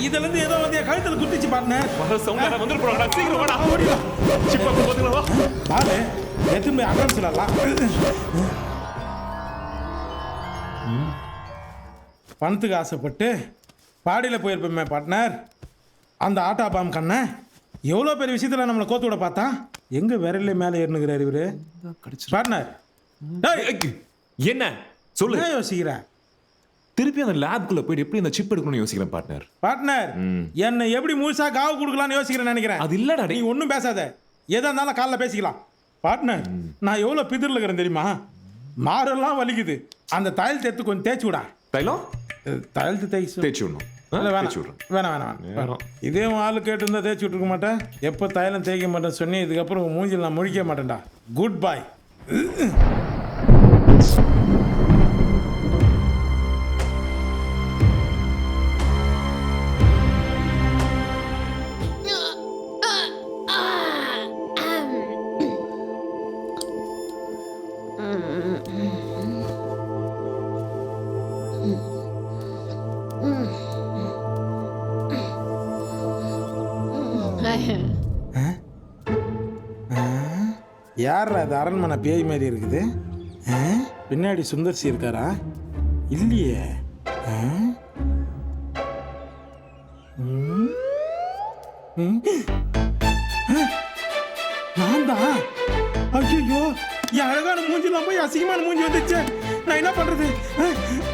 இதுல இருந்து ஏதோ வந்து என் கழுத்துல குத்திச்சு பார்ட்னர். வர சவுண்ட் வந்துரு போறடா, சீக்கிரம் வாடா. ஓடிடா. சிப்பா போதுங்களா? பாரு எதுமே அட்வான்ஸ் சொல்லலாம். பணத்துக்கு ஆசைப்பட்டு பாடியில் போயிருப்போமே பார்ட்னர். அந்த ஆட்டா பாம் கண்ணை எவ்வளோ பெரிய விஷயத்தில் நம்மளை கோத்து விட பார்த்தா எங்கே விரல மேலே ஏறுனுங்கிறார் இவரு பார்ட்னர். என்ன சொல்லு? என்ன யோசிக்கிறேன்? திருப்பி அந்த லேப்குள்ள போயிட்டு எப்படி அந்த சிப் எடுக்கணும்னு யோசிக்கிறேன் பார்ட்னர். பார்ட்னர் என்னை எப்படி முழுசா காவு கொடுக்கலாம்னு யோசிக்கிறேன் நினைக்கிறேன். அது இல்லடா, நீ ஒன்றும் பேசாத, எதா இருந்தாலும் காலைல பேசிக்கலாம். பார்ட்னர் நான் எவ்வளோ பிதிரில் இருக்கிறேன் தெரியுமா? மாரெல்லாம் வலிக்குது. அந்த தையல் தேத்து கொஞ்சம் தேய்ச்சி விடா. தைலம் தையல் தேய்ச்சி விடணும். வேணாம். இதே ஆளு கேட்டு இருந்தா தேய்ச்சி விட்டுருக்க மாட்டேன். எப்போ தைலம் தேய்க்க மாட்டேன் சொன்னி இதுக்கப்புறம் மூஞ்சில் நான் முழிக்க மாட்டேன்டா. குட் பாய். யார் அது? அரண்மனை பேய் மாதிரி இருக்குது. பின்னாடி சுந்தர்சி இருக்காரா? இல்லையே. நான் தான். ஐயோ என் அழகான மூஞ்சிலாம் போய் அசிங்கமான மூஞ்சி வந்துச்சு. நான் என்ன பண்றது?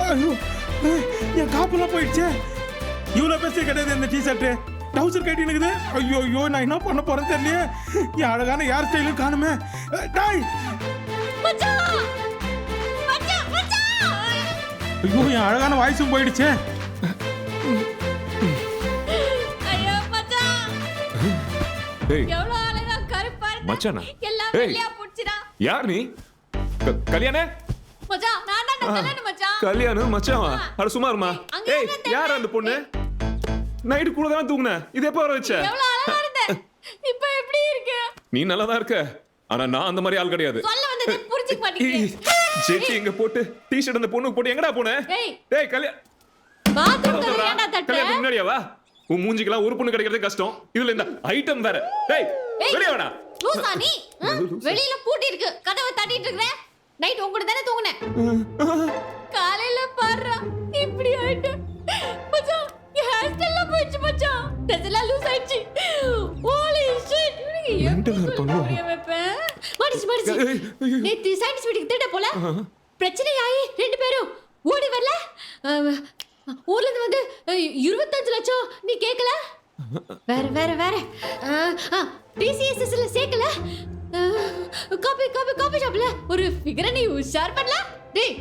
ஐயோ என் காப்பெல்லாம் போயிடுச்சு. இவ்வளோ பேச கிடையாது இந்த டிஷர்ட்டு. டவுசர் கட்டினுக்குது. ஐயோ நான் என்ன பண்ண போறேன் தெரியலையே. என் அழகான ஹேர் ஸ்டைலும் காணுமே. டாய் ஐயோ என் அழகான வாய்ஸும் போயிடுச்சு. மச்சானா யார் நீ? கல்யாணம் மச்சாவா? அட சும்மா இருமா. ஏய் யார் அந்த பொண்ணு? நைட்டு கூட தான் தூங்குன. இது எப்போ வர வச்ச? இப்ப எப்படி இருக்கு? நீ நல்லா தான் இருக்க. ஆனா நான் அந்த மாதிரி ஆள் கிடையாது. சொல்ல வந்தது புரிஞ்சுக்க மாட்டீங்க. ஜெட்டி எங்க போட்டு டி-ஷர்ட் அந்த பொண்ணுக்கு போட்டு எங்கடா போன? டேய் பாத்ரூம் கல்யாண தட்ட. கல்யாணம் முன்னாடியா வா? உன் மூஞ்சிக்கெல்லாம் ஒரு பொண்ணு கிடைக்கிறது கஷ்டம். இதுல இந்த ஐட்டம் வேற. டேய் வெளிய வாடா. லூசா நீ? வெளியில பூட்டி இருக்கு. கதவை தட்டிட்டு இருக்கற. நைட் உங்க கூட தானே தூங்குனேன். காலையில பாறா இப்படி ஆயிட்டு. மச்சான் ஹேர் ஸ்டைல்ல போயிடுச்சு மச்சான். டெஸ்லாம் லூஸ் ஆயிடுச்சு. Holy shit. மெண்டல் இருப்பானோ? மாடிச்சு. நேத்து சயின்ஸ் வீட்டுக்கு தேட போல. பிரச்சனை ஆயி ரெண்டு பேரும் ஓடி வரல. ஊர்ல இருந்து வந்து 25 லட்சம் நீ கேக்கல. வேற டிசிஎஸ்எஸ்ல சேர்க்கல. காபி ஷாப்ல ஒரு ஃபிகரை நீ ஷேர் பண்ணல. டேய்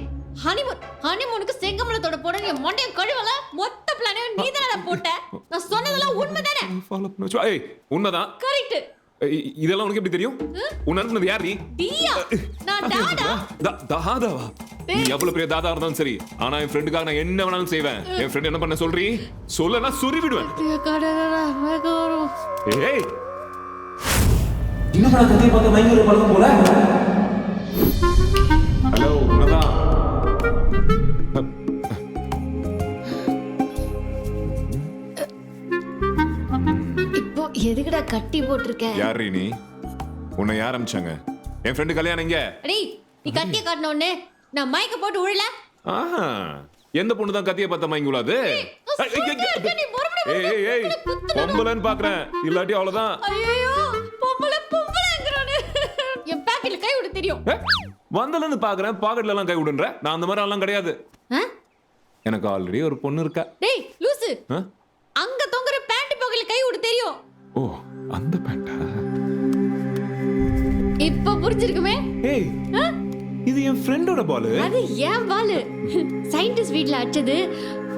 ஹனிமூனுக்கு செங்கமலத்தோட போட நீ மண்டைய கழுவல. மொத்த பிளானையும் நீ தானே போட்ட. நான் சொன்னதெல்லாம் உண்மைதானே? ஃபாலோ பண்ணு. ஏய் உண்மைதான். கரெக்ட். இதெல்லாம் உனக்கு எப்படி தெரியும்? உன்ன அனுப்புனது யார் நீ? டியா. நான் டாடா. தாதாவா? நீ எவ்வளவு பெரிய தாதா இருந்தாலும் சரி, ஆனா என் ஃப்ரெண்டுக்காக நான் என்ன வேணாலும் செய்வேன். என் ஃப்ரெண்ட் என்ன பண்ண சொல்றீ? சொல்லனா சொறி விடுவேன். ஏய் இன்னும் நான் கதையை பார்த்து மயங்கி ஒரு பழக்கம் போல. ஹலோ உன்னதான். இப்போ எதுக்குடா கட்டி போட்டுருக்க? யார் நீ? உன்னை யார் அனுப்பிச்சாங்க? என் ஃப்ரெண்டு கல்யாணம் இங்க. அடே நீ கத்திய காட்டன உடனே நான் மைக்க போட்டு உழல. ஆஹா எந்த பொண்ணு தான் கத்திய பார்த்த மயங்கி உலாது? ஏய் பொம்பளைன்னு பாக்குறேன். இல்லாட்டி அவ்வளவுதான். ஐயோ பொம்பளைங்கறானே. என் பாக்கெட்ல கை விட தெரியும். வந்தல இருந்து பாக்குறேன் பாக்கெட்ல எல்லாம் கை விடுன்ற. நான் அந்த மாதிரி எல்லாம் கிடையாது. எனக்கு ஆல்ரெடி ஒரு பொண்ணு இருக்கா. டேய் லூசு. அங்க தொங்குற பேண்ட் பாக்கெட்ல கை விட தெரியும். ஓ அந்த பேண்டா? இப்ப புரிஞ்சிருக்குமே. ஏய் இது என் ஃப்ரெண்டோட பால். அது ஏன் பால்? சயின்டிஸ்ட் வீட்ல அடிச்சது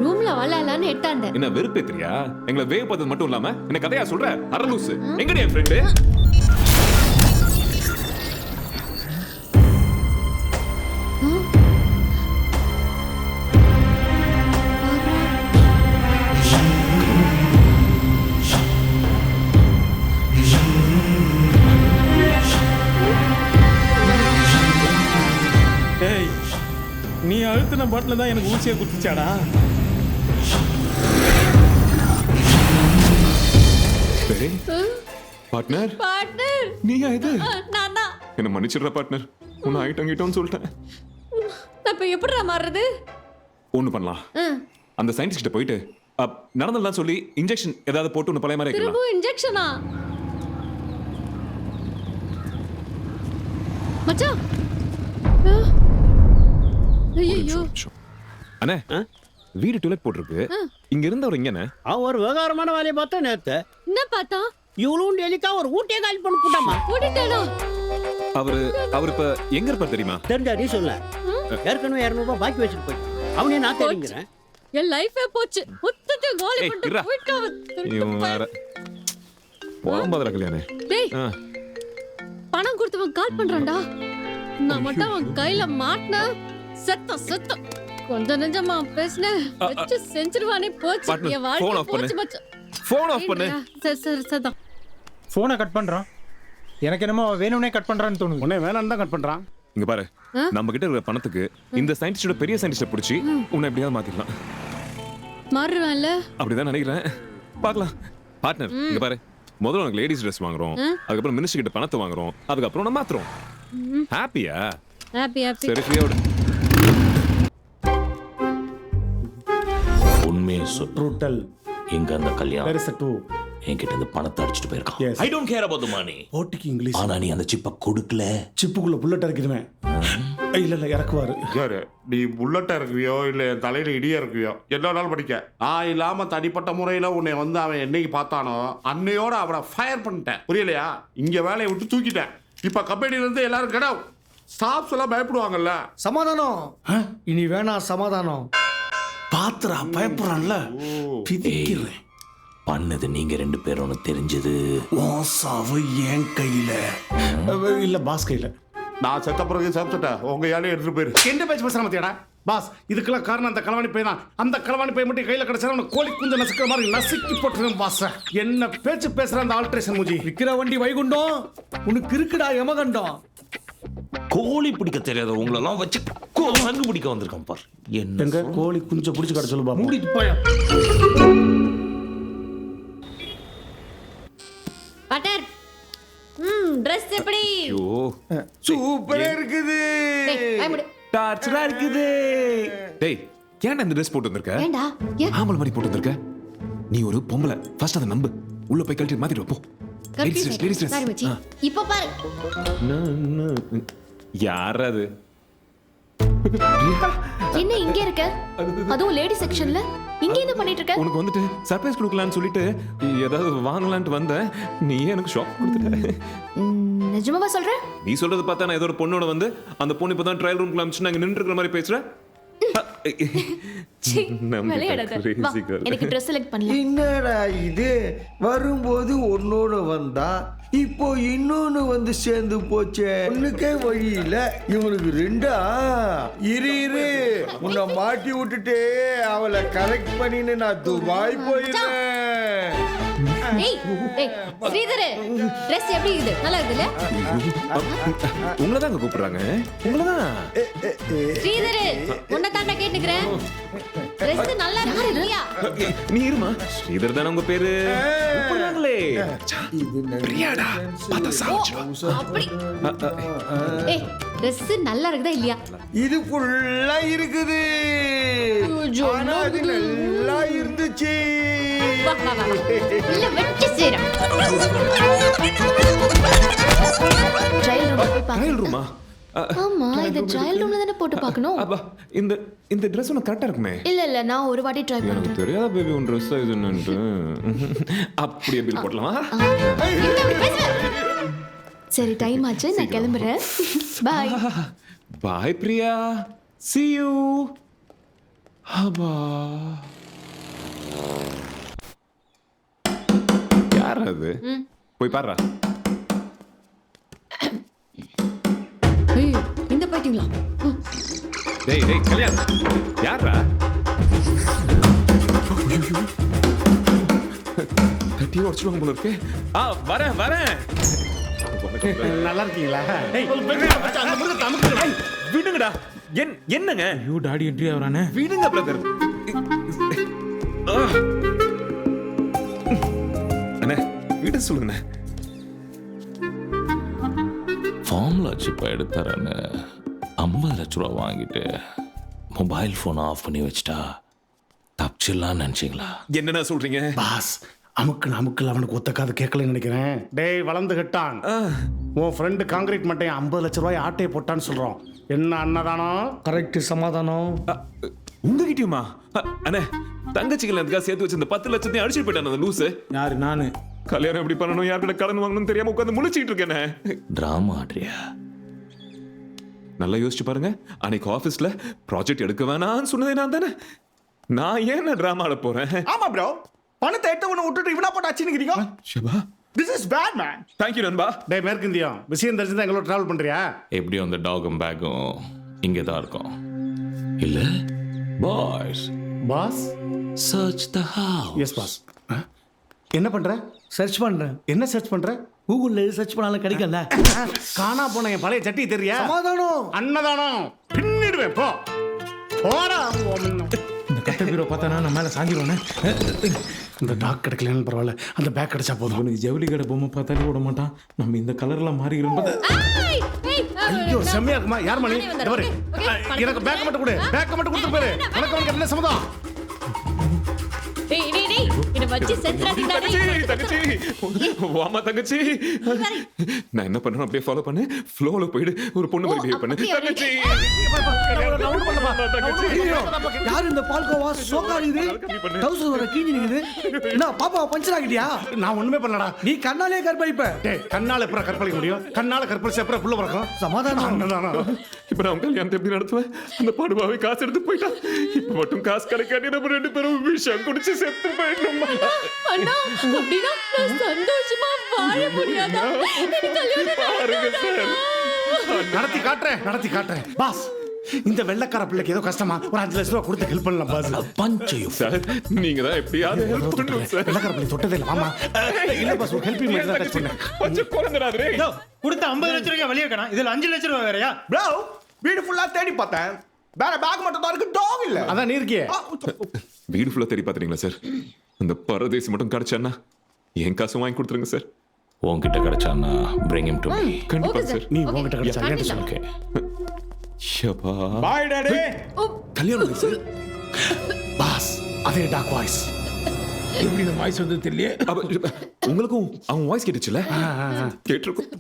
ரூம்ல வளாலான்னு எட்டாண்ட. என்ன வெறுப்பேத்துறியா? எங்களை வேவ் பார்த்தது மட்டும் இல்லாம என்ன கதையா சொல்ற? அரலூசு எங்கடி என் ஃப்ரெண்டு? நீ அழுத்தின பாட்டில் தான் எனக்கு ஊசியை குத்திச்சாடா. டேய் பார்ட்னர் பார்ட்னர் நீயா இது நான் தான். என்ன மன்னிச்சிடுற பார்ட்னர் உன்னை ஆயிட்டோன்னு சொல்லிட்டேன். நான் இப்ப எப்படிடா மாறுறது? ஒண்ணு பண்ணலாம். அந்த சயின்டிஸ்ட் கிட்ட போயிட்டு நடந்ததெல்லாம் சொல்லி இன்ஜெக்ஷன் ஏதாவது போட்டு ஒன்று பழைய மாதிரி இருக்கலாம். திரும்ப இன்ஜெக்ஷனா? மச்சான் ஐயோ அண்ணே வீடு டுலெட் போட்டிருக்கு. இங்க இருந்தவர் இங்கண்ணே. அவன் ஒரு விவகாரமான வேலையை பார்த்தா நேத்து என்ன பார்த்தா? இவளும் டெலிக்கா ஒரு ஊட்டியே காலி பண்ண போட்டாமா. ஓடிட்டானா? அவரு இப்ப எங்க இருப்பார் தெரியுமா? தெரிஞ்சா நீ சொல்ல. ஏற்கனவே 200 ரூபாய் பாக்கி வச்சுட்டு போய் அவனே நான் தெரிஞ்சுக்கிறேன். என் லைஃபே போச்சு. மொத்தத்தை காலி ஏய், பண்ணிட்டு இருடா. போயிட்டான். இவன் வேற போகும்போதுல கல்யாணே. டேய் பணம் கொடுத்தவன் கால் பண்றான்டா. நான் மட்டும் அவன் கையில மாட்டினா செத்தம். கொஞ்சம் நெஞ்சமா பேசின வச்சு செஞ்சிருவானே. போச்சு Partner, என் phone வாழ்க்கை off பண்ணு. போச்சு மச்சான். போன் ஆஃப் பண்ணு. சரி போனை கட் பண்றான். எனக்கு என்னமோ வேணும்னே கட் பண்றான்னு தோணுது. உன்னை வேணான்னு தான் கட் பண்றான். இங்க பாரு நம்ம கிட்ட இருக்கிற பணத்துக்கு இந்த சயின்டிஸ்டோட பெரிய சயின்டிஸ்ட பிடிச்சி உன்னை எப்படியாவது மாத்திடலாம். மாறுவேன்ல. அப்படிதான் நினைக்கிறேன். பார்க்கலாம். பார்ட்னர் இங்க பாரு முதல்ல உனக்கு லேடிஸ் ட்ரெஸ் வாங்குறோம், அதுக்கப்புறம் மினிஸ்டர் கிட்ட பணத்தை வாங்குறோம், அதுக்கப்புறம் நம்ம மாத்துறோம். ஹாப்பியா? ஹாப்பி சரி ஃப்ரீயா விடு. உண்மையை சொல். brutal. எங்க அந்த There கல்யாணம் is a two. என்கிட்ட இந்த பணத்தை அடிச்சிட்டு போயிருக்கான். Yes. I don't care about the money. ஓட்டிக்கு இங்கிலீஷ். ஆனா நீ அந்த சிப்பை கொடுக்கல. சிப்புக்குள்ள புல்லட் இறக்கிடுவேன். இல்ல இறக்குவாரு. யாரு நீ புல்லட்டா இருக்குவியோ இல்ல என் தலையில இடியா இருக்குவியோ என்னன்னாலும் படிக்க. நான் இல்லாம தனிப்பட்ட முறையில உன்னை வந்து அவன் என்னைக்கு பார்த்தானோ அன்னையோட அவனை ஃபயர் பண்ணிட்டேன். புரியலையா? இங்க வேலையை விட்டு தூக்கிட்டேன். இப்ப கம்பெனில இருந்து எல்லாரும் கடவு ஸ்டாஃப்ஸ் எல்லாம் பயப்படுவாங்கல்ல. சமாதானம். இனி வேணாம் சமாதானம். பாத்துறா பயப்படுறான்ல. பிதிக்கிறேன். பண்ணது நீங்க 2 பேரும் தெரிஞ்சது. சாவு என் கையில இல்ல பாஸ் கையில. நான் செத்த பிறகு சாப்பிட்டுட்டேன். உங்க யாரையும் எடுத்துட்டு போயிரு. என்ன பேச்சு பேசுற மத்தியாடா பாஸ்? இதுக்கெல்லாம் காரணம் அந்த களவாணி பையன் தான். அந்த களவாணி பையன் மட்டும் கையில கிடைச்சா அவனை கோழி குஞ்சு நசுக்கிற மாதிரி நசுக்கி போட்டுருவேன் பாஸ். என்ன பேச்சு பேசுற அந்த ஆல்ட்ரேஷன் மூஞ்சி. விக்கிற வண்டி வைகுண்டம். உனக்கு இருக்குடா யமகண்டம். கோழி பிடிக்க தெரியாத உங்களெல்லாம் வச்சு சங்கு பிடிக்க வந்திருக்கான் பார். என்ன எங்க கோழி குஞ்சை பிடிச்சு கடை சொல்லு பாப்போம். மூடிட்டு போயா. பட்டர் Dress எப்படி? ஐயோ சூப்பரா இருக்குது. டேய் வாய் மூடு. டார்ச்சரா இருக்குது. டேய் ஏன்டா இந்த ட்ரெஸ் போட்டு வந்திருக்க? ஏண்டா? ஏன் ஆம்பளை மாதிரி போட்டு வந்திருக்க? நீ ஒரு பொம்பளை. ஃபர்ஸ்ட் அதை நம்பு. உள்ள போய் கழட்டி மாத்திட்டு வா, போ. லேடிஸ் சாரி மச்சி. ட்ரெஸ். இப்போ பாரு. யார் அது? என்ன இங்க இருக்க? அதுவும் லேடி செக்ஷன்ல இங்க என்ன பண்ணிட்டு இருக்க? உனக்கு வந்துட்டு சர்ப்ரைஸ் கொடுக்கலாம்னு சொல்லிட்டு ஏதாவது வாங்கலாம்னு வந்தேன். நீ எனக்கு ஷாக் கொடுத்துட்ட. நிஜமாவா சொல்ற? நீ சொல்றது பார்த்தா நான் ஏதோ ஒரு பொண்ணோட வந்து அந்த பொண்ணு இப்பதான் ட்ரையல் ரூம்ல அமிச்சு நாங்க நின்று இருக்கிற மாதிரி பேசுற. விளையாடாத. வா, எனக்கு Dress செலக்ட் பண்ணல. என்னடா இது? வரும்போது ஒன்னோட வந்தா இப்போ இன்னொன்னு வந்து சேர்ந்து போச்சே. ஒண்ணுக்கே வழி இல்ல இவனுக்கு 2. இரு உன்னை மாட்டி விட்டுட்டு அவளை கரெக்ட் பண்ணின்னு நான் துபாய் போயிடுறேன். ஏய் ஸ்ரீதர் Dress எப்படி இருக்குது? நல்லா இருக்குல்ல? உங்களை தான் கூப்பிடுறாங்க. உங்களை தான். ஸ்ரீதர் உன்னை தாண்டா கேட்டுக்கிறேன். Dress நல்லா இருக்கு இல்லையா? நீ இருமா. ஸ்ரீதர் தானே உங்க பேரு? கூப்பிடுறாங்களே. பிரியாடா பார்த்தா சாவுச்சுவா. அப்படி ஏய் Dress நல்லா இருக்குதா இல்லையா? இது ஃபுல்லா இருக்குது. ஆனா அது நல்லா இருந்துச்சு. வா வா வா. இல்ல வெட்டி சேரும். ட்ரையல் ரூம் போய் பாக்க. ட்ரையல் ரூமா? ஆமா இது ட்ரையல் ரூம்ல தான போட்டு பார்க்கணும். அப்பா இந்த Dress உனக்கு கரெக்டா இருக்குமே. இல்ல நான் ஒரு வாட்டி ட்ரை எனக்கு பண்றேன். தெரியாத பேபி உன் Dress சைஸ் என்னன்னு. அப்படியே பில் போடலாமா? என்ன இப்படி பேசுற? சரி டைம் ஆச்சு நான் கிளம்புறேன். Bye. Bye Priya. See you. ஹபா. யார் அது? போய் பாருடா. ஏய் இந்த போய்ட்டீங்களா? டேய் கல்யாண். யாரா? தட்டி உடச்சிடுவாங்க போல இருக்கு. வரேன். நல்லா இருக்கீங்களா? விடுங்கடா. என்னங்க? ஐயோ டாடி என்ட்ரி ஆவறானே. விடுங்க பிரதர். அண்ணே என்ன சொல்லுங்க ஃபார்முலா சிப்பை எடுத்துறேன்னு 50 லட்ச ரூபா வாங்கிட்டு மொபைல் ஃபோனை ஆஃப் பண்ணி வச்சுட்டா தப்பிச்சிடலான்னு நினச்சிங்களா? என்னண்ணா சொல்றீங்க? பாஸ் அமுக்குல அவனுக்கு ஒத்த காது கேட்கலன்னு நினைக்கிறேன். டேய் வளர்ந்து கட்டான், உன் ஃப்ரெண்டு காங்கிரீட் மட்டையை 50 லட்ச ரூபாய் ஆட்டையை போட்டான்னு சொல்றோம். என்ன அன்னதானம்? கரெக்ட் சமாதானம். உங்ககிட்டயுமா? அண்ணே தங்கச்சிகள் அதுக்காக சேர்த்து வச்சு இந்த 10 லட்சத்தையும் அடிச்சுட்டு போயிட்டான் அந்த லூசு. யாரு? நானு. கல்யாணம் எப்படி பண்ணணும், யார்கிட்ட கடன் வாங்கணும்னு தெரியாம உட்காந்து முழிச்சிட்டு இருக்கேனே. ட்ராமா ஆடுறியா? நல்லா யோசிச்சு பாருங்க. அன்னைக்கு ஆபீஸ்ல ப்ராஜெக்ட் எடுக்க வேணாம்னு சொன்னதே நான் தானே. நான் ஏன் டிராமால போறேன்? ஆமா ப்ரோ, பணத்தை எடுத்தவனை விட்டுட்டு இவனா போட்டு அடிச்சுக்கிறீங்க. ஷபா, this is bad man. Thank you நண்பா. டேய் மேற்கு இந்தியா விஷயம் தெரிஞ்சுதான் எங்களோட டிராவல் பண்றியா? எப்படியும் அந்த டாகும் பேக்கும் இங்கே தான் இருக்கும் இல்ல? Boys boss. Search the house. Yes boss. என்ன பண்ற? சர்ச் பண்றேன். என்ன சர்ச் பண்ற? கூகுள்ல சர்ச் பண்ணாலும் கிடைக்கல. காணா போன என் பழைய சட்டி தெரியா? சமாதானம். அன்னதானம் பின்னிடுவேன். போ போடா. இந்த கட்ட பீரோ பார்த்தானா நான் மேலே சாஞ்சிருவானே. இந்த டாக் கிடைக்கலன்னு பரவாயில்ல, அந்த பேக் கிடைச்சா போதும். அவனுக்கு ஜவுளி கடை பொம்மை பார்த்தாலே விட மாட்டான். நம்ம இந்த கலர்லாம் மாறிக்கிறோம். ஐயோ செம்மையா இருக்குமா? யார் மணி? எனக்கு பேக் மட்டும் கொடு. பேக் மட்டும் கொடுத்து போயிரு. உனக்கு என்ன சம்மதம்? டேய் டேய் டேய் இத வச்சி சென்ட்ராடிடா டேய். தங்கச்சி வாமா தங்கச்சி. நான் என்ன பண்ணணும் அப்படியே ஃபாலோ பண்ணு. ஃப்ளோல போயிடு. ஒரு பொண்ணு மாதிரி பிஹேவ் பண்ணு தங்கச்சி. ரவுண்ட் பண்ணப்பா. யார் இந்த பால்கோவா சோகாரி இது? டவுசர் வர கீஞ்சி நிக்குது. என்ன பாப்பா பஞ்சர் ஆகிட்டியா? நான் ஒண்ணுமே பண்ணலடா. நீ கண்ணாலே கற்பழிப்ப. டேய் கண்ணால எப்பற கற்பழிக்க முடியும்? கண்ணால கற்பழிச்சா எப்பற புள்ள பிறக்கும்? சமாதானம். அன்னதானம். இப்ப நான் கல்யாணத்தை எப்படி நடத்துவேன்? அந்த பாடுபாவை காசு எடுத்து போயிட்டான். இப்ப மட்டும் காசு கிடைக்காட்டி நம்ம 2 பேரும் விஷம் குடிச்சு செத்து போயிடணும். அண்ணா அப்படினா நான் சந்தோஷமா வாழ முடியாதா? எனக்கு கல்யாணம் பாருங்க சார். நடத்தி காட்டுறேன். பாஸ் இந்த வெள்ளக்கார பிள்ளைக்கு ஏதோ கஷ்டமா ஒரு 5 லட்சம் ரூபாய் கொடுத்து ஹெல்ப் பண்ணலாம் பாஸ். பஞ்சையும் சார் நீங்க தான் எப்படியாவது ஹெல்ப் பண்ணணும் சார். வெள்ளக்கார பிள்ளை தொட்டதே இல்ல. ஆமா இல்ல பாஸ், ஒரு ஹெல்ப் மட்டும் தான் டச் பண்ணேன். கொஞ்சம் குறங்கடா ரே. கொடுத்த 50 லட்ச ரூபாய் வெளியே காணா. இதுல 5 லட்ச ரூபாய் வேறயா? ப்ரோ, வீடு ஃபுல்லா தேடி பார்த்தேன். வேற பேக் மட்டும் தான் இருக்கு, டாக் இல்ல. அதான் நீ இருக்கியே. வீடு ஃபுல்லா தேடி பாத்துறீங்களா சார்? அந்த பரதேசி மட்டும் கிடைச்சானா என் காசு வாங்கி கொடுத்துருங்க சார். உன்கிட்ட கிடைச்சான்னா bring him to me. கண்டிப்பா சார். நீ உன்கிட்ட கிடைச்சா ஏன்டா சொல்ல? ஓகே. ஷபா. Bye daddy. கல்யாணம் சார். பாஸ் அதே டாக் வாய்ஸ். எப்படி இந்த வாய்ஸ் வந்து தெரியல. உங்களுக்கும் அவன் வாய்ஸ் கேட்டுச்சுல? கேட்டிருக்கும்.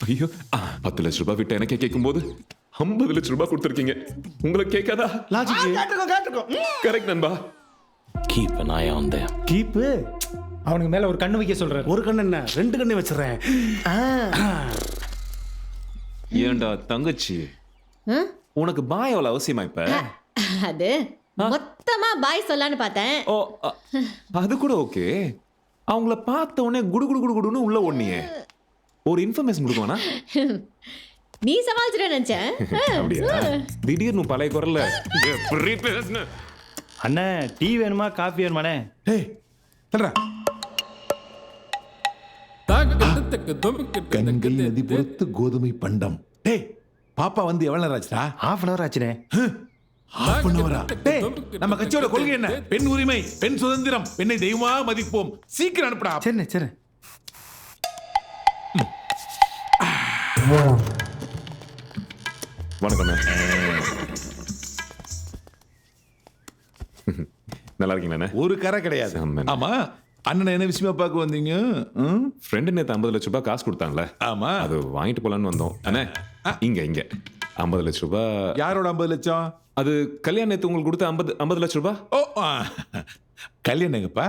ஐயோ 10 லட்ச ரூபாய் விட்டு எனக்கே கேட்கும்போது 50 லட்ச ரூபாய் கொடுத்துருக்கீங்க. உங்களுக்கு கேட்காதா? லாஜிக் கேட்டுக்கோ. கரெக்ட் நண்பா. Keep an eye on them. Keep. அவனுக்கு மேல ஒரு கண்ணு வைக்க சொல்றாரு. ஒரு கண்ணு என்ன 2 கண்ணு வச்சிரறேன். ஏண்டா தங்கச்சி, உனக்கு பாய் அவ்வளவு அவசியமா இப்ப? அது மொத்தமா பாய் சொல்லலாம்னு பார்த்தேன். ஓ அது கூட ஓகே. அவங்கள பார்த்த உடனே குடு குடு குடு குடுன்னு உள்ள ஓடுனியே. ஒரு இன்ஃபர்மேஷன் கொடுக்கவானா? நீ சமாளிச்சிட நினைச்சேன். அப்படியா? திடீர்னு பழைய குரல்ல எப்படி பேசுன? அண்ணே டீ வேணுமா காஃபி வேணுமானே? டேய் தல்றா. கண்கள் நதி புறத்து கோதுமை பண்டம். டேய் பாப்பா வந்து எவ்வளவு நேரம் ஆச்சுடா? ½ அன் அவர் ஆச்சுனே. half an hour. டேய் நம்ம கட்சியோட கொள்கை என்ன? பெண் உரிமை, பெண் சுதந்திரம், பெண்ணை தெய்வமா மதிப்போம். சீக்கிரம் அனுப்புடா. சரி. வணக்கம். நல்லா இருக்கீங்களா? ஒரு கரை கிடையாது. செம்ம. ஆமா, அண்ணனை என்ன விஷயமா பார்க்க வந்தீங்க? ஃப்ரெண்டு நேத்து 50 லட்ச ரூபாய் காசு கொடுத்தாங்கல்ல, ஆமா, அது வாங்கிட்டு போலான்னு வந்தோம். அண்ணே இங்க 50 லட்ச ரூபாய். யாரோட 50 லட்சம்? அது கல்யாணம் நேத்து உங்களுக்கு கொடுத்த 50 லட்ச ரூபாய். ஓ கல்யாணம் எங்கப்பா?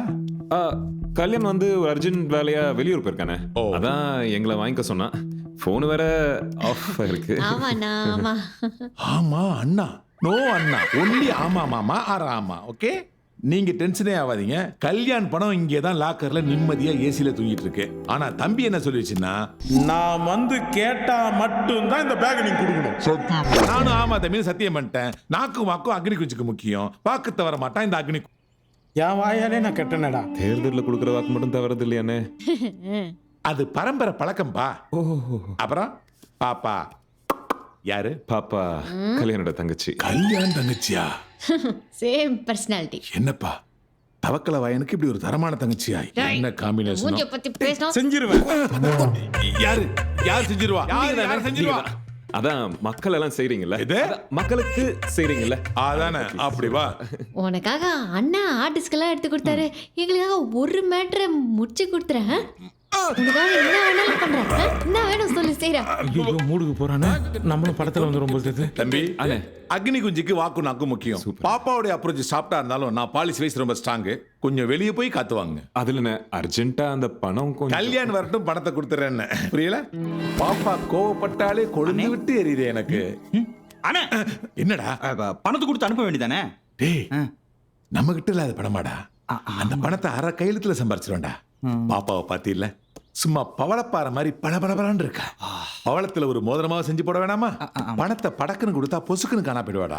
கல்யாணம் வந்து ஒரு அர்ஜென்ட் வேலையா வெளியூர் போயிருக்கானே. அதான் எங்களை வாங்கிக்க சொன்னா. போன் வேற ஆஃப் இருக்கு. ஆமா அண்ணா, நோ அண்ணா, ஒன்லி ஆமா மாமா ஆர் ஆமா. ஓகே, நீங்க டென்ஷனே ஆகாதீங்க. கல்யாண் பணம் இங்கே தான் லாக்கர்ல நிம்மதியா ஏசில தூங்கிட்டு இருக்கு. ஆனா தம்பி என்ன சொல்லிடுச்சுன்னா, நான் வந்து கேட்டா மட்டும் தான் இந்த பேக் நீங்க கொடுக்கணும். நானும் ஆமா தம்பி சத்தியம் பண்ணிட்டேன். நாக்கும் வாக்கும் அக்னி குஞ்சுக்கு முக்கியம். வாக்கு தவற மாட்டான் இந்த அக்னி. என் வாயாலே நான் கெட்டனடா. தேர்தலில் கொடுக்குற வாக்கு மட்டும் தவறது இல்லையானே. அது பரம்பரை பழக்கம்பா. அப்புறம் பாப்பா யாரு? பாப்பா கல்யாணோட தங்கச்சி. கல்யாண் தங்கச்சியா? Same personality. என்னப்பா தவக்கல வயனுக்கு இப்படி ஒரு தரமான தங்கச்சியா? என்ன காம்பினேஷன்? மூஞ்சிய பத்தி பேசினா செஞ்சிருவேன். யாரு யார் செஞ்சிருவா? யார் செஞ்சிருவா? அதான் மக்கள் எல்லாம் செய்றீங்கல்ல, இது? அதான் மக்களுக்கு செய்றீங்கல்ல. அதானே, அப்படி வா. உனக்காக அண்ணா ஆர்டிஸ்ட்கெல்லாம் எடுத்து கொடுத்தாரு, எங்களுக்காக ஒரு மேட்ரை முடிச்சு கொடுத்துறேன். உனக்காக என்ன வேணாலும் பண்றேன். என்ன வேணும் சொல்லு, செய்யறேன். ஐயோ மூடுக்கு போறானே, நம்மளும் படத்துல வந்துரும் போல் தெரியுது. தம்பி, அண்ணே. அக்னி குஞ்சுக்கு வாக்கு நாக்கு முக்கியம். பாப்பாவுடைய அப்ரோச் சாப்பிட்டா இருந்தாலும் நான் பாலிசி வைஸ் ரொம்ப ஸ்ட்ராங். கொஞ்சம் வெளியே போய் காத்துவாங்க. அதுல அர்ஜென்ட்டா அந்த பணம் கொஞ்சம். கல்யாணம் வரட்டும், பணத்தை கொடுத்துறேன்னு. புரியல? பாப்பா கோவப்பட்டாலே கொழுந்து விட்டு எரியுது எனக்கு. அண்ணே, என்னடா பணத்தை கொடுத்து அனுப்ப வேண்டியதானே? டேய், நம்ம கிட்ட இல்லாத பணமாடா. அந்த பணத்தை அரை கையெழுத்துல சம்பாரிச்சிருவேன்டா. பாப்பாவை பாத்தீல்ல, சும்மா பவளப்பாறை மாதிரி பளபளபளன்னு இருக்கா. பவளத்துல ஒரு மோதிரமா செஞ்சு போட வேணாமா? பணத்தை படக்குன்னு கொடுத்தா பொசுக்குன்னு காணா போயிடுவாடா.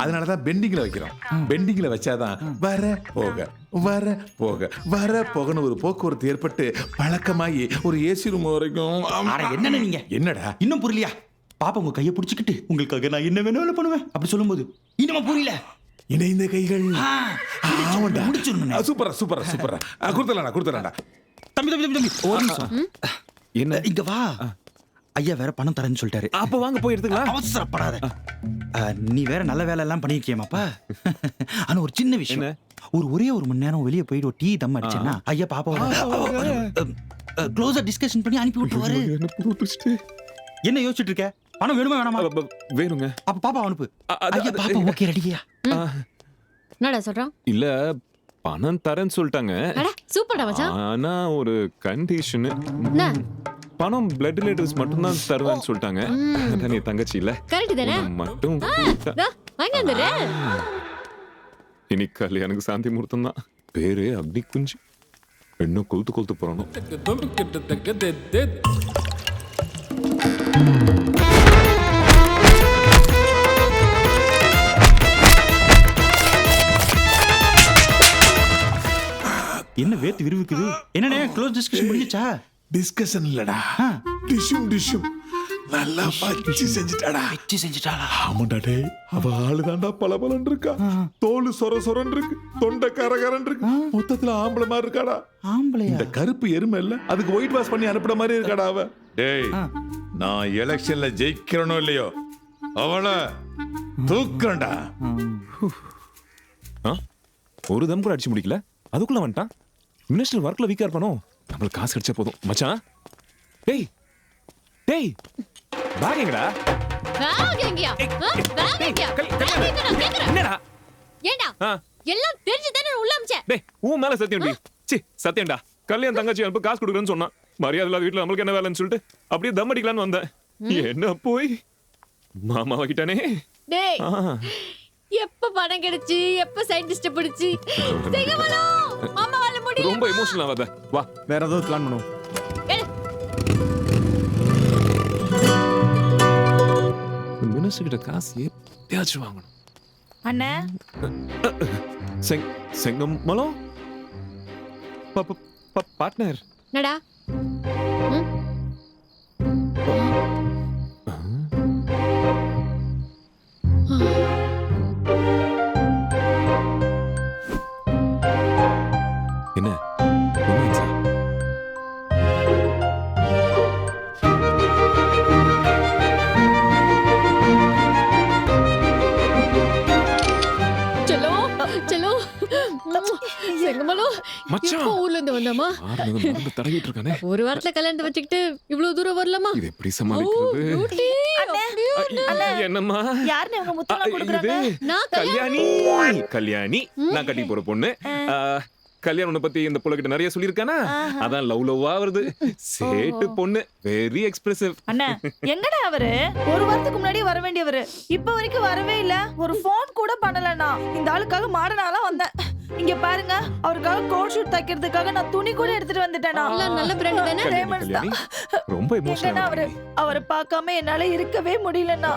அதனாலதான் பெண்டிங்ல வைக்கிறோம். பெண்டிங்ல வச்சாதான் வர போக வர போக வர போகன்னு ஒரு போக்குவரத்து ஏற்பட்டு பழக்கமாகி ஒரு ஏசி ரூம் வரைக்கும். என்னன்னு நீங்க என்னடா இன்னும் புரியலையா? பாப்பா உங்க கையை பிடிச்சிக்கிட்டு உங்களுக்காக நான் என்ன வேணாலும் பண்ணுவேன் அப்படி சொல்லும்போது இன்னுமா புரியல? இணைந்த கைகள். முடிச்சிடணும். சூப்பரா சூப்பரா சூப்பரா. கொடுத்துடலாம்டா. தம்பி தம்பி தம்பி தம்பி ஒரு நிமிஷம். என்ன? இங்க வா. ஐயா வேற பணம் தரேன்னு சொல்லிட்டாரு. அப்ப வாங்க போய் எடுத்துக்கலாம். அவசரப்படாத. நீ வேற நல்ல வேலை எல்லாம் பண்ணிருக்கியமாப்பா. ஆனா ஒரு சின்ன விஷயம். ஒரே ஒரு மணி நேரம் வெளியே போயிட்டு ஒரு டீ தம் அடிச்சேன்னா ஐயா பாப்பாவோட க்ளோஸா டிஸ்கஷன் பண்ணி அனுப்பி விட்டுருவாரு. என்ன யோசிச்சுட்டு இருக்க? பணம் வேணுமா வேணாமா? வேணுங்க. அப்ப பாப்பா அனுப்பு. ஐயா பாப்பா ஓகே ரெடியா? என்னடா சொல்றான்? இல்ல பணம் தரேன்னு சொல்லிட்டாங்க. அட சூப்பர்டா மச்சான். ஆனா ஒரு கண்டிஷன். என்ன? பணம் பிளட் ரிலேட்டிவ்ஸ் மட்டும் தான் தருவேன்னு சொல்லிட்டாங்க. அதான் நீ தங்கச்சி இல்ல. கரெக்ட் தானே? மட்டும் வாங்க வந்துறேன். இனி கல்யாணுக்கு சாந்தி முகூர்த்தம் தான். பேரு அக்னி குஞ்சு. இன்னும் கொளுத்து போறணும். என்ன வேத்து விருவுக்குது? என்னண்ணே க்ளோஸ் டிஸ்கஷன் முடிஞ்சிச்சா? டிஸ்கஷன் இல்லடா, டிஷ்யூம் நல்லா பச்சி செஞ்சுட்டாடா. வெச்சி செஞ்சுட்டாளா? ஆமாண்டா டேய், அவ ஆளுதாண்டா பளபளன்னு இருக்கா. தோல் சொரன்னு இருக்கு, தொண்டை கரகரன்னு இருக்கு. மொத்தத்துல ஆம்பளை மாதிரி இருக்காடா. ஆம்பளையா? இந்த கருப்பு எருமை இல்ல, அதுக்கு ஒயிட் வாஷ் பண்ணி அனுப்புற மாதிரி இருக்காடா அவ. டேய், நான் எலெக்ஷன்ல ஜெயிக்கிறனோ இல்லையோ அவளை தூக்குறேன்டா. ஒரு தம் கூட அடிச்சு முடிக்கல, அதுக்குள்ள வந்துட்டான். மினிஸ்டர் ஒர்க்ல வீக்கா இருப்பானோ. நம்மளுக்கு காசு கிடைச்சா போதும் மச்சான். டேய் டேய் பேக் எங்கடா? பேக் எங்கயா? பேக் எங்கயா? என்னடா? ஏண்டா? எல்லாம் தெரிஞ்சு தானே உள்ள அம்ச்சே. டேய் உன் மேல சத்தியம்டி. சி சத்தியம்டா. கல்யாணம் தங்கச்சி அனுப்ப காசு கொடுக்குறேன்னு சொன்னான். மரியாதை இல்லாத வீட்டுல நம்மளுக்கு என்ன வேலைன்னு சொல்லிட்டு அப்படியே தம் அடிக்கலான்னு வந்தேன். என்ன போய் மாமா வாங்கிட்டானே. டேய் எப்ப பணம் கிடைச்சு எப்ப சயின்டிஸ்ட் பிடிச்சு செங்கமலோ மாமா வாழ முடியல. ரொம்ப எமோஷனல் ஆகாத. வா வேற ஏதாவது பிளான் பண்ணுவோம். மினிஸ்டர் கிட்ட காசு எப்படியாச்சும் வாங்கணும். அண்ணே செங்கமலம் பார்ட்னர். என்னடா? என்ன செங்கமலோ இப்போ ஊர்ல இருந்து வந்தமா தடவிட்டு இருக்கானே. ஒரு வாரத்துல கல்யாணத்தை வச்சுக்கிட்டு இவ்வளவு தூரம் வரலாமா? இது எப்படி சமாளிக்கிறது? என்னம்மா யாருன்னு இவங்க முத்தம் கொடுக்குறாங்க? நான் கல்யாணி நான் கட்டி போற பொண்ணு. கல்யாணம் பத்தி இந்த புள்ள கிட்ட நிறைய சொல்லிருக்கானா, அதான் லவ்வா வருது. சேட்டு பொண்ணு, வெரி எக்ஸ்பிரசிவ். அண்ணா எங்கடா அவரு? ஒரு வாரத்துக்கு முன்னாடி வர வேண்டியவரு இப்ப வரைக்கும் வரவே இல்ல. ஒரு போன் கூட பண்ணலண்ணா. இந்த ஆளுக்காக மாடனால வந்தேன். இங்க பாருங்க, அவருக்காக கோட் ஷூட் தைக்கிறதுக்காக நான் துணி கூட எடுத்துட்டு வந்துட்டேனா. நல்ல பிராண்ட் தானே. டேமண்ட்ஸ் தான். ரொம்ப எமோஷனல். அவரை பார்க்காம என்னால இருக்கவே முடியலண்ணா.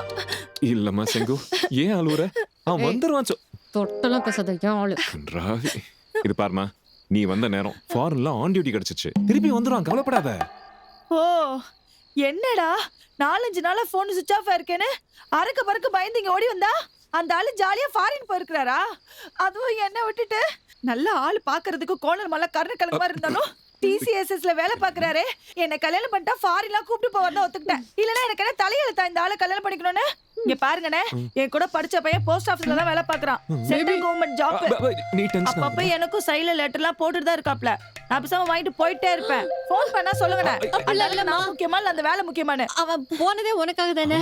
இல்லம்மா செங்கு, ஏன் அழுவுற? அவன் வந்துருவான். தொட்டலாம் பேசாத ஆளு. இது பாருமா, நீ வந்த நேரம் ஃபாரின்ல ஆன் டியூட்டி கிடைச்சிச்சு. திருப்பி வந்துருவான், கவலைப்படாத. ஓ என்னடா 4-5 நாளா போன் சுவிட்ச் ஆஃப் இருக்கேன்னு அறக்க பறக்க பயந்து இங்க ஓடி வந்தா? அந்த ஆளு ஜாலியா ஃபாரின் போயிருக்கிறாரா? அதுவும் என்ன விட்டுட்டு நல்ல ஆள் பாக்குறதுக்கு கோணல் மல்ல கருணக்கிழங்கு மாதிரி இருந்தாலும் டிசிஎஸ்எஸ்ல வேலை பாக்குறாரு. என்ன கல்யாணம் பண்ணிட்டா ஃபாரின்லாம் கூப்பிட்டு போவதான் ஒத்துக்கிட்டேன். இல்லனா எனக்கு என்ன தலையெழுத்தா இந்த ஆளை கல்யாணம் பண்ணிக்கணும்னு? இங்க பாருங்கண்ணே, என் கூட படிச்ச பையன் போஸ்ட் ஆபீஸ்ல தான் வேலை பாக்குறான். Central government job. நீ டென்ஷன் அப்பப்ப எனக்கும் சைடுல லெட்டர்லாம் போட்டுட்டு தான் இருக்காப்ல. நான் பேசாம வாங்கிட்டு போயிட்டே இருப்பேன். ஃபோன் பண்ணா சொல்லுங்கண்ணே. அப்படிலாம் நான் முக்கியமா இல்ல அந்த வேலை முக்கியமானு. அவன் போனதே உனக்காக தானே.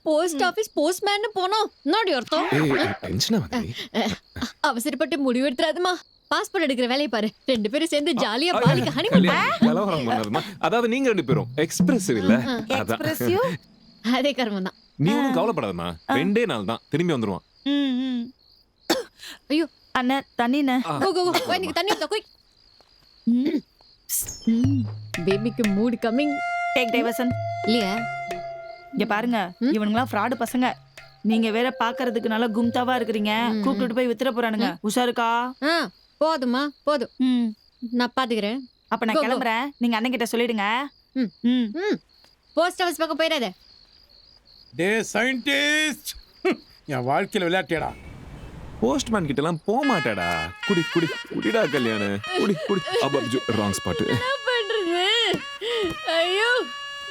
போஸ்ட் ஆபீஸ் போஸ்ட்மேன் போனோம். நோடி ஒருத்தம் டென்ஷன் ஆகுது. அவசரப்பட்டு முடிவு எடுத்துறாதுமா. பாஸ்போர்ட் எடுக்கிற வேலையை பாரு. 2 பேரும் சேர்ந்து ஜாலியா பாலிக்கு ஹனிமூன். கலவரம் பண்ணாதம்மா. அதாவது நீங்க 2 பேரும் எக்ஸ்பிரசிவ் இல்ல? அதான். எக்ஸ்பிரசிவ் அதே கர்மம் தான். நீ ஒன்றும் கவலைப்படாதம்மா. 2 நாள் தான் திரும்பி வந்துருவான். ஐயோ அண்ணே தண்ணிண்ணே. கோ கோ கோ எனக்கு தண்ணி ஊத்த குயிக். பேபிக்கு மூட் கமிங். Take diversion. இல்லையா? இங்க பாருங்க, இவனுங்களாம் ஃப்ராடு பசங்க. நீங்க வேற பாக்குறதுக்கு நல்லா கும்தாவா இருக்கிறீங்க. கூப்பிட்டு போய் வித்துற போறானுங்க. உஷாருக்கா? போதுமா போதும். நான் பாத்துக்கிறேன். அப்ப நான் கிளம்புறேன். நீங்க அண்ணன் கிட்ட சொல்லிடுங்க. போஸ்ட் ஆபீஸ் பக்கம் போயிடாத. டே சயின்டிஸ்ட், என் வாழ்க்கையில விளையாட்டியடா. போஸ்ட்மேன் கிட்ட எல்லாம் போக மாட்டாடா. குடி குடி குடிடா கல்யாணு. குடி குடி. அபப்ஜு ராங் ஸ்பாட். என்ன பண்றது? ஐயோ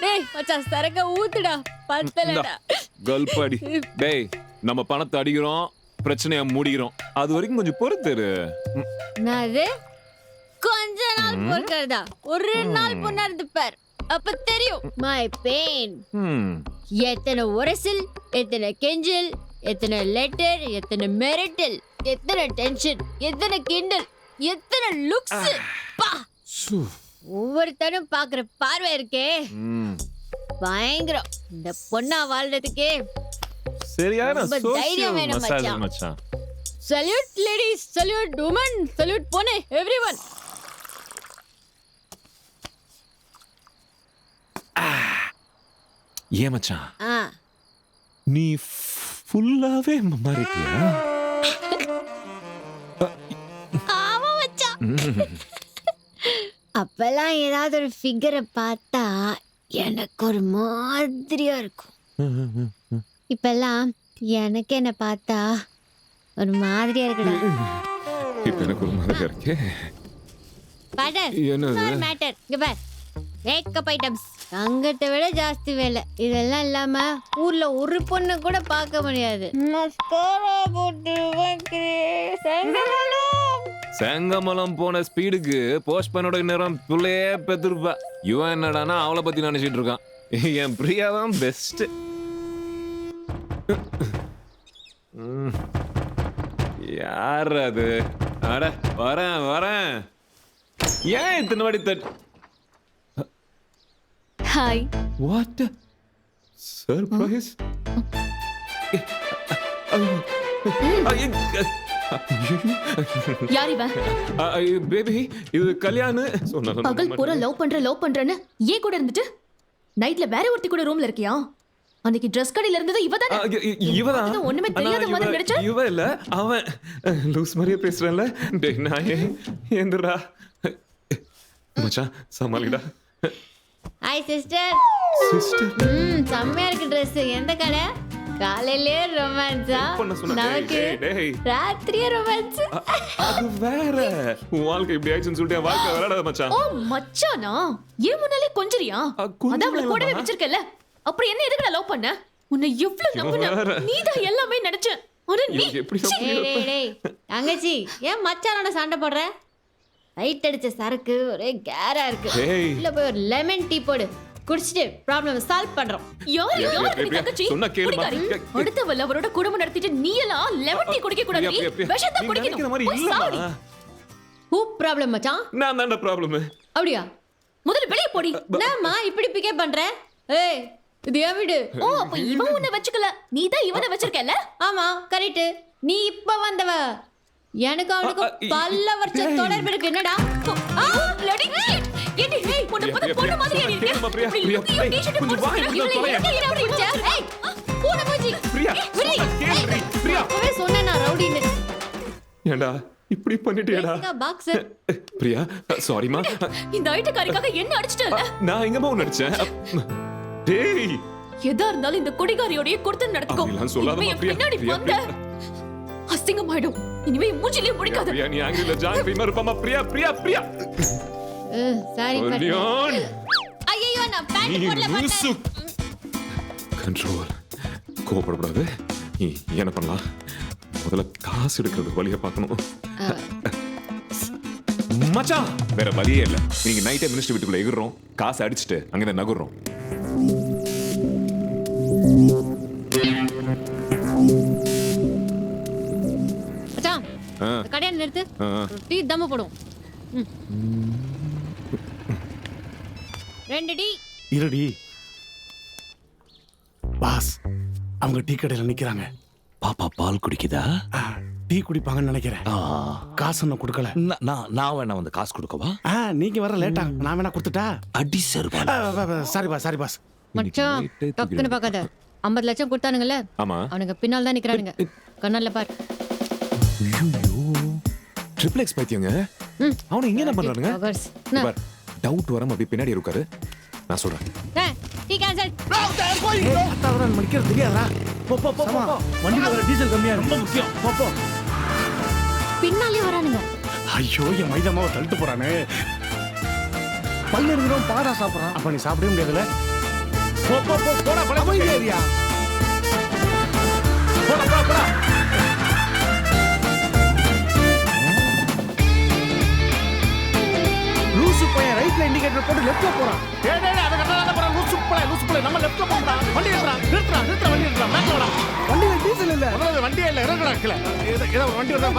டேய் மச்சான் சரக்க ஊத்துடா. பத்தலடா. கல்பாடி. டேய் நம்ம பணத்தை அடிக்கிறோம், பிரச்சனையை மூடிக்கிறோம். அது வரைக்கும் கொஞ்சம் பொறுத்துரு. நாது கொஞ்ச நாள் பொறுக்கிறதா? ஒரு நாள் பொண்ணாருந்து பார், அப்ப தெரியும் மை பெயின். எத்தனை உரசல், எத்தனை கெஞ்சல், எத்தனை லெட்டர், எத்தனை மெரிட்டல், எத்தனை டென்ஷன், எத்தனை கிண்டல், எத்தனை லுக்ஸ். பா ஒவ்வொருத்தரும் பாக்குற பார்வை இருக்கே பயங்கரம். இந்த பொண்ணா வாழ்றதுக்கே சரியான ரொம்ப தைரியம் வேணும் மச்சான். மச்சான். Salute ladies, salute woman, salute பொண்ணே, எவ்ரிவன். ஏன் மச்சான், நீ ஃபுல்லாவே மாறிட்டியா? ஆமா மச்சான். அப்பெல்லாம் ஏதாவது ஒரு ஃபிகரை பார்த்தா எனக்கு ஒரு மாதிரியா இருக்கும். இப்பெல்லாம் எனக்கு என்ன பார்த்தா ஒரு மாதிரியா இருக்குடா. இப்ப எனக்கு ஒரு மாதிரியா இருக்கு. மேட்டர் இங்க பார். மேக்கப் ஐட்டம்ஸ் தங்கத்தை விட ஜாஸ்தி வேலை. இதெல்லாம் இல்லாம ஊர்ல ஒரு பொண்ணு கூட பார்க்க முடியாது. செங்கமலம் போன ஸ்பீடுக்கு போஸ்ட்மேனோட நேரம் பிள்ளையே பெத்திருப்பா. இவன் என்னடானா அவளை பத்தி நினைச்சிட்டு இருக்கான். என் பிரியா தான் பெஸ்ட். யார் அது? அட வரேன் வரேன். ஏன் இத்தனை வாடி தட்? ஹாய். What surprise. யார் இவன்? பேபி இது கல்யாண். பகல் பூரா லவ் பண்றேன்னு ஏன் கூட இருந்துட்டு நைட்ல வேற ஒருத்தி கூட ரூம்ல இருக்கியா? அன்னைக்கு Dress கடையில இருந்தது இவதானே? இவதான். ஒண்ணுமே தெரியாத மாதிரி நடிச்ச. இவ இல்ல அவன். லூஸ் மாதிரியே பேசுறேன்ல. டேய் நாயே ஏந்திரா. மச்சான் சமாளிடா. Hi sister. சிஸ்டர். செம்மையா இருக்கு Dress. எந்த கடை? காலையிலே ரொமான்ஸா? நமக்கு ராத்திரியே ரொமான்ஸ். அது வேற. வாழ்க்கை இப்படி ஆயிடுச்சுன்னு சொல்லிட்டு வாழ்க்கை விளையாடாத மச்சான். ஓ மச்சானா? ஏன் முன்னாலே கொஞ்சறியா? அதான் அவளை கூடவே வச்சிருக்கல. அப்புறம் என்ன எதுக்கு லவ் பண்ண? உன்னை எவ்வளவு நம்புன? நீதான் எல்லாமே நினைச்ச. ஆனா நீ எப்படி டேய் தங்கச்சி ஏன் மச்சானோட சண்டை போடுற? ரைட் அடிச்ச சரக்கு ஒரே கேரா இருக்கு. இல்ல போய் ஒரு லெமன் டீ போடு. குடிச்சிட்டு ப்ராப்ளம் சால்வ் பண்றோம். யார் நீ தங்கச்சி? சொன்னா கேளுமா. அடுத்தவள அவரோட குடும்பம் நடத்திட்டு நீ எல்லாம் லெமன் டீ குடிக்க கூடாது. விஷத்தை குடிக்கணும். ஹூ ப்ராப்ளம் மச்சான்? நான் தான்டா ப்ராப்ளம். அப்படியா? முதல்ல வெளிய போடி. என்னம்மா இப்படி பிக்கப் பண்ற? ஏய் இது ஏன் வீடு? ஓ அப்ப இவன் உன்னை வச்சுக்கல, நீ தான் இவனை வச்சிருக்கல. ஆமா கரெக்ட். நீ இப்ப வந்தவ. எனக்கு அவனுக்கு பல்ல வருஷ தொடர்பு இருக்கு. என்னடா லடி ஏடி ஹேய் உன்னை பத்த பொண்ணு மாதிரி ஏடி இருக்கு. கொஞ்சம் வா இங்க போறேன். ஏய் போடா போஜி. பிரியா பிரியா ஓவே சொன்னேனா ரவுடின்னு. ஏண்டா இப்படி பண்ணிட்டியடா? பாக்ஸர். பிரியா சாரிமா. இந்த ஐட்டக்காரிக்காக என்ன அடிச்சிட்டல? நான் எங்கமா உன்னை அடிச்சேன்? டேய் எதா இருந்தாலும் இந்த கொடிகாரியோடய கொடுத்து நடத்துக்கோ. அப்படிலாம் சொல்லாதம்மா, இனிமே என் பிரியா. பின்னாடி பிரியா, வந்த அசிங்கமாயிடும். இனிமே என் மூஞ்சிலே முடிக்காத. பிரியா, நீ ஆங்கில ஜாங்கிரி மாதிரி இருப்பாமா. பிரியா பிரியா பிரியா சாரி கல்யாண். ஐயோ நான் பேண்ட் போடல மாட்டேன். கண்ட்ரோல். கோவப்படக்கூடாது. நீ என்ன பண்ணலாம்? முதல்ல காசு எடுக்கிறது வழியை பார்க்கணும். மச்சான் வேற வழியே இல்ல. நீங்க நைட்டே மினிஸ்டர் வீட்டுக்குள்ள எகுறோம், காசு அடிச்சுட்டு அங்கதான் நகுறோம். மச்சான் கடையை நிறுத்து. டீ தம்ம போடும். 2 டீ. இருடி பாஸ், அவங்க டீ கடையில நிக்கிறாங்க. பாப்பா பால் குடிக்குதா? டீ குடிப்பாங்கன்னு நினைக்கிறேன். காசு ஒன்னும் கொடுக்கல. நான் வேணா வந்து காசு கொடுக்கவா? நீங்க வர லேட்டா, நான் வேணா கொடுத்துட்டா? அடி சர்வா. Sorry boss. மச்சான் டக்குன்னு பார்க்காத. 50 லட்சம் கொடுத்தானுங்கல்ல, ஆமா, அவனுங்க பின்னால் தான் நிக்கிறானுங்க. கண்ணால பார். Triple X பைத்தியங்க. அவனை இங்க என்ன பண்றானுங்க? பார், டவுட் வராம அப்படி பின்னாடி இருக்காரு. நான் சொல்றேன். Tea cancel. அத்தாவரன் மணிக்கிறது தெரியாதா? போ போ போ போ. வண்டியில வர டீசல் கம்மியா ரொம்ப முக்கியம். போ போ. பின்னாலே வரானுங்க. ஐயோ, என் மைதா மாவை தள்ளிட்டு போறானே. பல்லு இருக்கிறோம் பாடா சாப்பிடுறான். அப்ப நீ சாப்பிடவே முடியாதுல. போ போ போ போடா பழமை ஏரியா. போடா போடா போடா. லூசு பையன் ரைட்ல இண்டிகேட்டர் போட்டு லெஃப்ட்ல போறான். டேய் டேய், அத கட்டாத போறா. லூசு பளை நம்ம லெஃப்ட்ல போறா. வண்டி ஏறா. நிறுத்துடா வண்டி ஏறா. மேல வாடா. வண்டியில டீசல் இல்ல. அதாவது வண்டியே இல்ல, இறங்குடா கீழ. ஏதோ ஒரு வண்டி வருதா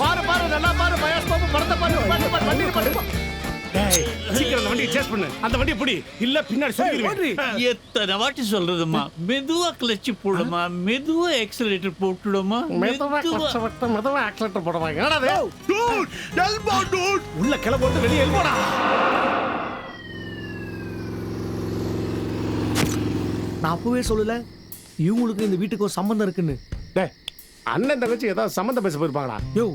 பாரு. பாரு நல்லா பாரு. பயாஸ் பாரு. படத்தை பாரு. வண்டி பாரு. டேய், சீக்கிரம் அந்த வண்டியை சேஸ் பண்ணு. அந்த வண்டியை பிடி. இல்ல பின்னாடி சொல்லிடுவேன். எத்தனை வாட்டி சொல்றதுமா? மெதுவா கிளட்ச் போடுமா, மெதுவா எக்ஸலரேட்டர் போட்டுடுமா. மெதுவா ஆக்சிலேட்டர் போடுவாங்க. என்னடா இது? Dude, elbow dude. உள்ள கிளம்ப போட்டு வெளிய எல்போடா. நான் அப்பவே சொல்லல இவங்களுக்கு இந்த வீட்டுக்கு ஒரு சம்பந்தம் இருக்குன்னு. டேய், அண்ணன் தங்கச்சி ஏதாவது சம்பந்தம் பேச போயிருப்பாங்களா? யோ,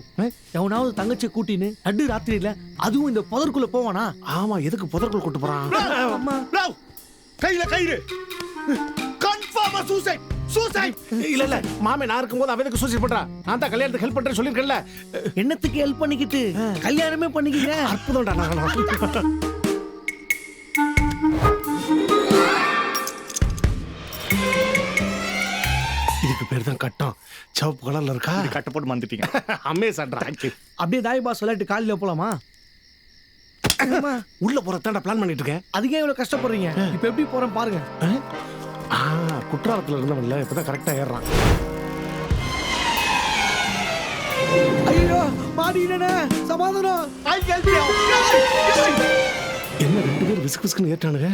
எவனாவது தங்கச்சி கூட்டின்னு நடு ராத்திரியில அதுவும் இந்த புதருக்குள்ள போவானா? ஆமா, எதுக்கு புதருக்குள்ள கூட்டு போறான்? கையில கயிறு. கன்ஃபார்மா சூசைட். இல்ல மாமே நான் இருக்கும்போது அவ எதுக்கு சூசைட் பண்றா? நான் தான் கல்யாணத்துக்கு ஹெல்ப் பண்றேன்னு சொல்லிருக்கேன்ல. என்னத்துக்கு ஹெல்ப் பண்ணிக்கிட்டு கல்யாணமே பண்ணிக்கிங்க. அற்புதம்டா. நான் இதுக்கு பேர் தான் கட்டம். சிவப்பு கலர்ல இருக்கா? கட்ட போட்டு வந்துட்டீங்க. அமேசான். அப்படியே தாய் பாஸ் விளையாட்டு காலையில போலாமா? உள்ள போறதாண்டா பிளான் பண்ணிட்டு இருக்கேன். அதுக்கே இவ்வளவு கஷ்டப்படுறீங்க. இப்ப எப்படி போறேன் பாருங்க. குற்றாலத்துல இருந்தவன்ல இப்பதான் கரெக்டா ஏறான். ஐயோ, மாடினே சமாதானம். என்ன 2 பேர் விசுக்கு விசுக்குன்னு ஏற்றானுங்க.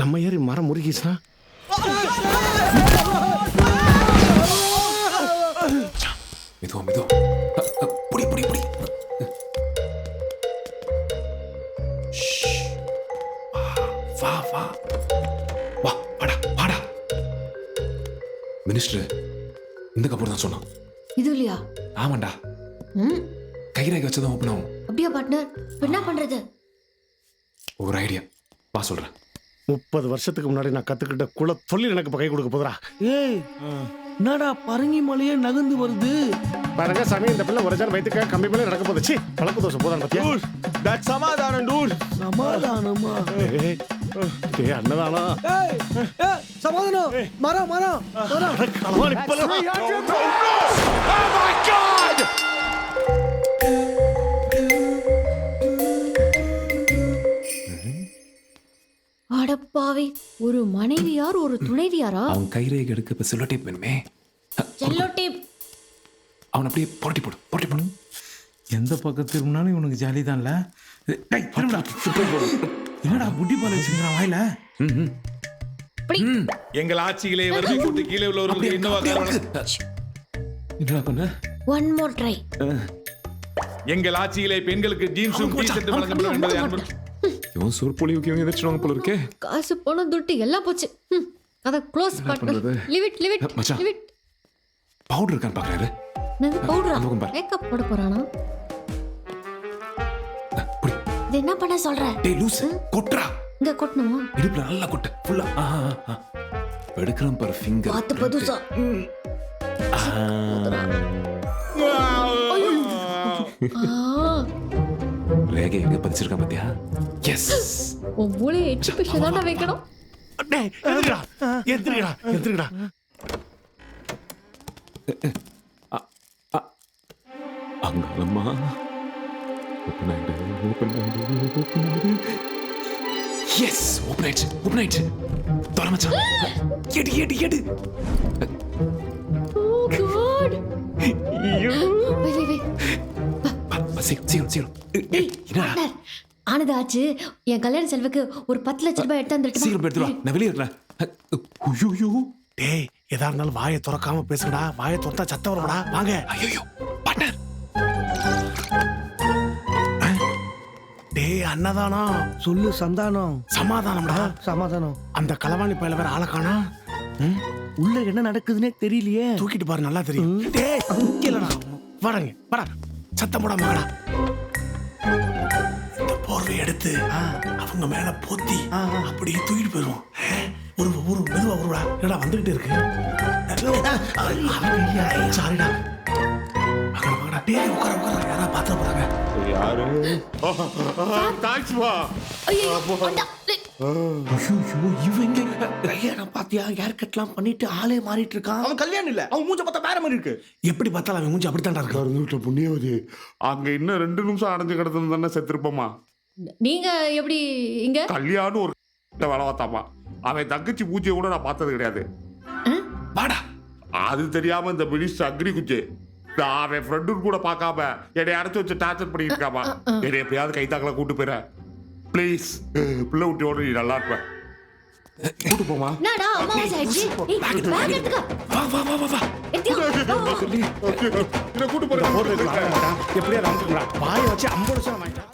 நம்ம ஏறி மரம் முறுகிச்சுனா மெதுவா புடி. வா வாடா. மினிஸ்டர் இந்த கப்பூர் தான் சொன்னான். இது இல்லையா? ஆமாண்டா. கைரேகை வச்சதான் ஓப்பன் ஆகும். அப்படியே பார்ட்னர், என்ன பண்றது? ஒரு ஐடியா. வா சொல்றேன். 30 வருஷத்துக்கு முன்னாடி நான் கத்துக்கிட்ட குல தொழில் எனக்கு இப்ப கை கொடுக்க போதுரா. ஏய், என்னடா பரங்கி மலையே நகர்ந்து வருது பாருங்க சாமி, இந்த பிள்ளை ஒரு ஜான் வயித்துக்கு கம்பி மேலே நடக்க போதுச்சு. பழக்க தோசை போதான் பத்தியா? தட் சமாதானம் டூட். சமாதானமா? ஏய் அன்னதானம். ஏய் சமாதானம். மரம் களவாணி பல. அடப்பாவி, ஒரு மனைவியார் ஒரு துணைவியாரா? அவன் கைரேகை எடுக்க இப்ப செல்லோ டேப் வேணுமே. Cello tape. அவன் அப்படியே புரட்டி போடு. எந்த பக்கம் திரும்பினாலும் இவனுக்கு ஜாலி தான்ல. என்னடா புட்டி பால் வச்சுக்கிறான் வாயில. எங்கள் ஆட்சியிலே வறுமை கூட்டு கீழே உள்ளவர்களுக்கு இன்னும் என்னடா பண்ண? One more try. எங்கள் ஆட்சியிலே பெண்களுக்கு ஜீன்ஸும் டீ-ஷர்ட் வழங்கப்படும் என்பதை அன்பு. இவன் சொற்பொழிவுக்கு இவங்க எதிர்ச்சிடுவாங்க போல இருக்கே. காசு பணம் துட்டு எல்லாம் போச்சு. அத க்ளோஸ் பண்ணு. Leave it. மச்சான், பவுடர் இருக்கான்னு பாக்குறாரு. என்னது பவுடரா? மேக்கப் போட போறானா? இது என்ன பண்ண சொல்ற? டேய் லூசு, கொட்றா. இங்க கொட்டணுமா? இடுப்புல நல்லா கொட்டு ஃபுல்லா எடுக்கிறோம் பாரு ஃபிங்கர் பார்த்து பதுசா. ரேகை எங்க பதிச்சிருக்கான் பாத்தியா? எஸ். உன் மூளையை எக்ஸிபிஷன் தானே வைக்கணும். டேய் எந்திரடா எந்திரடா எந்திரடா. அங்கம்மா ஓபன் ஆயிடு. எஸ் ஓபன் ஆயிடுச்சு. தர மச்சான். எடு. ஓ காட். ஐயோ. வை. சீக்கிரம். என்னடா? ஆனதாச்சு. என் கல்யாண செலவுக்கு ஒரு 10 லட்சம் ரூபாய் எடுத்து வந்துட்டு. சீக்கிரம் எடுத்து வா. நான் வெளியே இருக்கேன். ஐயோ. டேய் எதா இருந்தாலும் வாயை திறக்காம பேசுங்கடா. வாயை திறந்தா சத்தம் வரும்டா. வாங்க. ஐயோ பார்ட்னர். டேய் அன்னதானம். சொல்லு சந்தானம். சமாதானம்டா. சமாதானம். அந்த களவாணி பையில வேற ஆளக்கானா. உள்ள என்ன நடக்குதுன்னே தெரியலையே. தூக்கிட்டு பாரு நல்லா தெரியும். டேய் இல்லடா. வாடா. சத்தம் போடாம வாடா. இந்த போர்வை எடுத்து அவங்க மேல போத்தி அப்படியே தூக்கிட்டு போயிருவோம். ஒரு மெதுவா வருடா. என்னடா வந்துகிட்டு இருக்கு. சாரிடா. வாங்கடா. டேய் உட்கார. யாரா பாத்திர போறாங்க. யாரு? தாய்ஸ்வா. ஐயோ அண்டா. இவங்க கல்யாணம் பாத்தியா? ஹேர் கட்லாம் பண்ணிட்டு ஆளே மாறிட்டு இருக்கான். அவன் கல்யாணம் இல்ல, அவன் மூஞ்ச பார்த்தா வேற மாதிரி இருக்கு. எப்படி பார்த்தாலும் அவன் மூஞ்சி அப்படித்தான்டா இருக்கு. வீட்டுல புண்ணியவதி அங்க இன்னும் 2 நிமிஷம் அடைஞ்சு கிடந்து தானே செத்துருப்போமா. நீங்க எப்படி இங்க? கல்யாணம் ஒரு வேலை பார்த்தாமா. அவன் தங்கச்சி பூஜையை கூட நான் பார்த்தது கிடையாது. வாடா. அது தெரியாம இந்த மினிஸ்டர் அக்ரி குச்சி அவன் ஃப்ரெண்டு கூட பார்க்காம என்னை அடைச்சு வச்சு டார்ச்சர் பண்ணிட்டு இருக்காமா. என்னை எப்படியாவது கைத்தாக்கல கூட்டு போயிற ப்ளீஸ். பிள்ளை விட்டியோட நீ நல்லா இருப்ப. கூட்டு போமா. நாடா அமாவாசை ஆயிடுச்சு. ஏய் பேக் எடுத்துக்க. வா. எடுத்துக்க. கூட்டு போற. எப்படியா வாயை வச்சு 50 வருஷம் வாங்கிட்டான்.